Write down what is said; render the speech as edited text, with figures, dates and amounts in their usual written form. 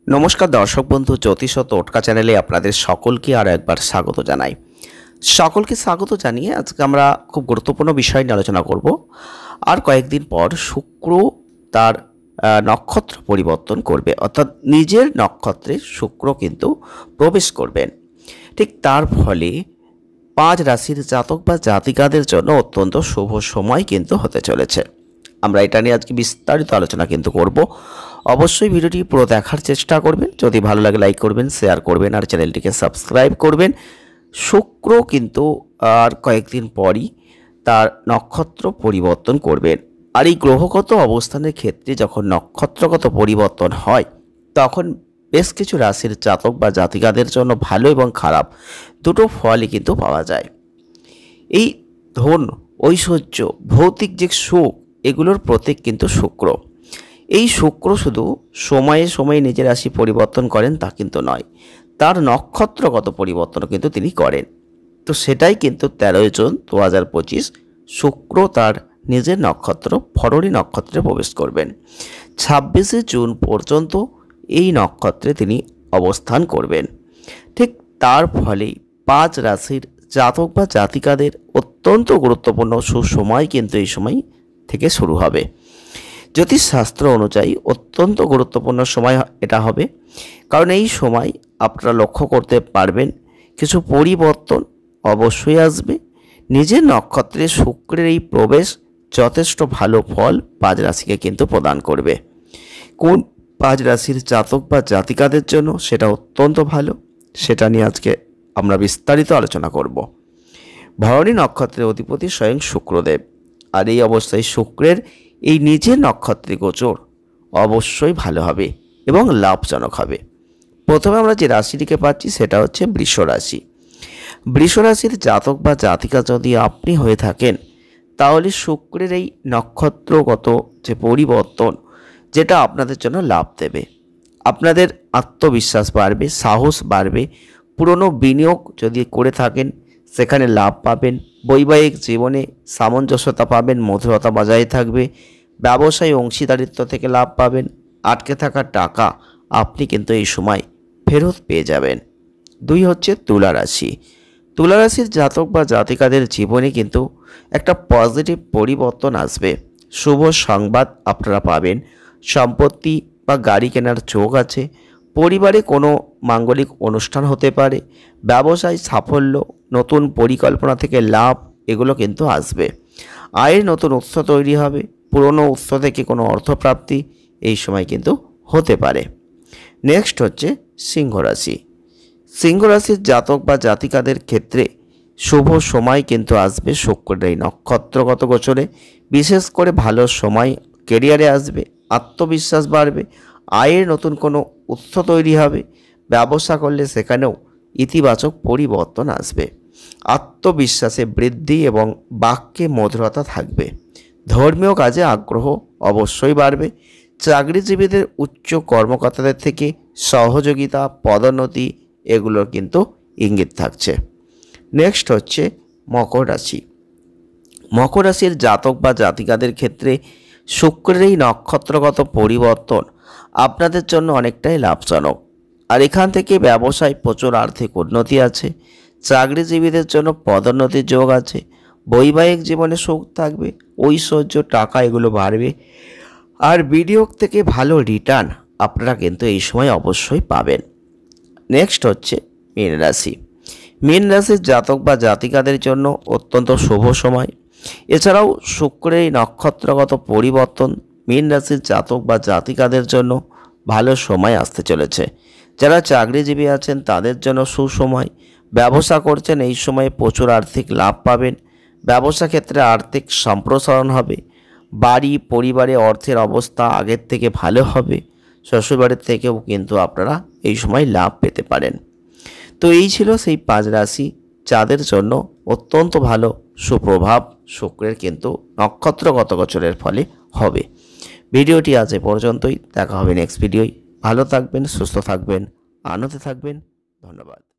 নমস্কার দর্শক বন্ধু, জ্যোতিষ ও টোটকা চ্যানেলে আপনাদের সকলকে আরও একবার স্বাগত জানাই। সকলকে স্বাগত জানিয়ে আজকে আমরা খুব গুরুত্বপূর্ণ বিষয় নিয়ে আলোচনা করব। আর কয়েকদিন পর শুক্র তার নক্ষত্র পরিবর্তন করবে, অর্থাৎ নিজের নক্ষত্রে শুক্র কিন্তু প্রবেশ করবেন। ঠিক তার ফলে 5 রাশির জাতক বা জাতিকাদের জন্য অত্যন্ত শুভ সময় কিন্তু হতে চলেছে। আমরা এটা নিয়ে আজকে বিস্তারিত আলোচনা কিন্তু করব। অবশ্যই ভিডিওটি পুরো দেখার চেষ্টা করবেন। যদি ভালো লাগে লাইক করবেন, শেয়ার করবেন আর চ্যানেলটিকে সাবস্ক্রাইব করবেন। শুক্র কিন্তু আর কয়েকদিন পরই তার নক্ষত্র পরিবর্তন করবেন। আর এই গ্রহগত অবস্থানের ক্ষেত্রে যখন নক্ষত্রগত পরিবর্তন হয় তখন বেশ কিছু রাশির জাতক বা জাতিকাদের জন্য ভালো এবং খারাপ দুটো ফলই কিন্তু পাওয়া যায়। এই ধন, ঐশ্বর্য, ভৌতিক যে সুখ, এগুলোর প্রতীক কিন্তু শুক্র। এই শুক্র শুধু সময়ে সময়ে নিজের রাশি পরিবর্তন করেন তা কিন্তু নয়, তার নক্ষত্রগত পরিবর্তন কিন্তু তিনি করেন। তো সেটাই কিন্তু 13 জুন 2025 শুক্র তার নিজের নক্ষত্র ভরণী নক্ষত্রে প্রবেশ করবেন। 26 জুন পর্যন্ত এই নক্ষত্রে তিনি অবস্থান করবেন। ঠিক তার ফলেই 5 রাশির জাতক বা জাতিকাদের অত্যন্ত গুরুত্বপূর্ণ সুসময় কিন্তু এই সময় থেকে শুরু হবে। জ্যোতিষশাস্ত্র অনুযায়ী অত্যন্ত গুরুত্বপূর্ণ সময় এটা হবে, কারণ এই সময় আপনারা লক্ষ্য করতে পারবেন কিছু পরিবর্তন অবশ্যই আসবে। নিজের নক্ষত্রে শুক্রের এই প্রবেশ যথেষ্ট ভালো ফল 5 রাশিকে কিন্তু প্রদান করবে। কোন 5 রাশির জাতক বা জাতিকাদের জন্য সেটা অত্যন্ত ভালো, সেটা নিয়ে আজকে আমরা বিস্তারিত আলোচনা করব। ভরণী নক্ষত্রের অধিপতি স্বয়ং শুক্রদেব, আর এই অবস্থায় শুক্রের এই নিজের নক্ষত্রে গোচর অবশ্যই ভালো হবে এবং লাভজনক হবে। প্রথমে আমরা যে রাশিটিকে পাচ্ছি সেটা হচ্ছে বৃষ রাশি। বৃষ রাশির জাতক বা জাতিকা যদি আপনি হয়ে থাকেন, তাহলে শুক্রের এই নক্ষত্রগত যে পরিবর্তন, যেটা আপনাদের জন্য লাভ দেবে। আপনাদের আত্মবিশ্বাস বাড়বে, সাহস বাড়বে। পুরনো বিনিয়োগ যদি করে থাকেন সেখানে লাভ পাবেন। বৈবাহিক জীবনে সামঞ্জস্যতা পাবেন, মধুরতা বজায় থাকবে। ব্যবসায় অংশীদারিত্ব থেকে লাভ পাবেন। আটকে থাকা টাকা আপনি কিন্তু এই সময় ফেরত পেয়ে যাবেন। 2 হচ্ছে তুলা রাশি। তুলা রাশির জাতক বা জাতিকাদের জীবনে কিন্তু একটা পজিটিভ পরিবর্তন আসবে। শুভ সংবাদ আপনারা পাবেন। সম্পত্তি বা গাড়ি কেনার যোগ আছে। পরিবারে কোনো মাঙ্গলিক অনুষ্ঠান হতে পারে। ব্যবসায় সাফল্য, নতুন পরিকল্পনা থেকে লাভ, এগুলো কিন্তু আসবে। আয়ের নতুন উৎস তৈরি হবে। পুরনো উৎস থেকে কোনো অর্থপ্রাপ্তি এই সময় কিন্তু হতে পারে। নেক্সট হচ্ছে সিংহ রাশি। সিংহ রাশির জাতক বা জাতিকাদের ক্ষেত্রে শুভ সময় কিন্তু আসবে শুক্রের এই নক্ষত্রগত গোচরে। বিশেষ করে ভালো সময় কেরিয়ারে আসবে। আত্মবিশ্বাস বাড়বে। আয়ের নতুন কোনো উৎস তৈরি হবে। ব্যবসা করলে সেখানেও ইতিবাচক পরিবর্তন আসবে। আত্মবিশ্বাসে বৃদ্ধি এবং বাক্যে মধুরতা থাকবে। ধর্মীয় কাজে আগ্রহ অবশ্যই বাড়বে। চাকরিজীবীদের উচ্চ কর্মকর্তাদের থেকে সহযোগিতা, পদোন্নতি, এগুলোর কিন্তু ইঙ্গিত থাকছে। নেক্সট হচ্ছে মকর রাশি। মকর রাশির জাতক বা জাতিকাদের ক্ষেত্রে শুক্রের এই নক্ষত্রগত পরিবর্তন আপনাদের জন্য অনেকটাই লাভজনক। আর এখান থেকে ব্যবসায় প্রচুর আর্থিক উন্নতি আছে। চাকরিজীবীদের জন্য পদোন্নতির যোগ আছে। বৈবাহিক জীবনে সুখ থাকবে। ঐশ্বর্য, টাকা, এগুলো বাড়বে। আর বিনিয়োগ থেকে ভালো রিটার্ন আপনারা কিন্তু এই সময় অবশ্যই পাবেন। নেক্সট হচ্ছে মীন রাশি। মীন রাশির জাতক বা জাতিকাদের জন্য অত্যন্ত শুভ সময়। এছাড়াও শুক্রের এই নক্ষত্রগত পরিবর্তন মীন রাশির জাতক বা জাতিকাদের জন্য ভালো সময় আসতে চলেছে। যারা চাকরিজীবী আছেন তাদের জন্য সুসময়। ব্যবসা করছেন এই সময়ে প্রচুর আর্থিক লাভ পাবেন। ব্যবসা ক্ষেত্রে আর্থিক সম্প্রসারণ হবে। বাড়ি পরিবারে অর্থের অবস্থা আগের থেকে ভালো হবে। শ্বশুরবাড়ির থেকেও কিন্তু আপনারা এই সময় লাভ পেতে পারেন। তো এই ছিল সেই 5 রাশি যাদের জন্য অত্যন্ত ভালো সুপ্রভাব শুক্রের কিন্তু নক্ষত্রগত গোচরের ফলে হবে। ভিডিওটি আজ এ পর্যন্তই। দেখা হবে নেক্সট ভিডিওয়। ভালো থাকবেন, সুস্থ থাকবেন, আনন্দে থাকবেন। ধন্যবাদ।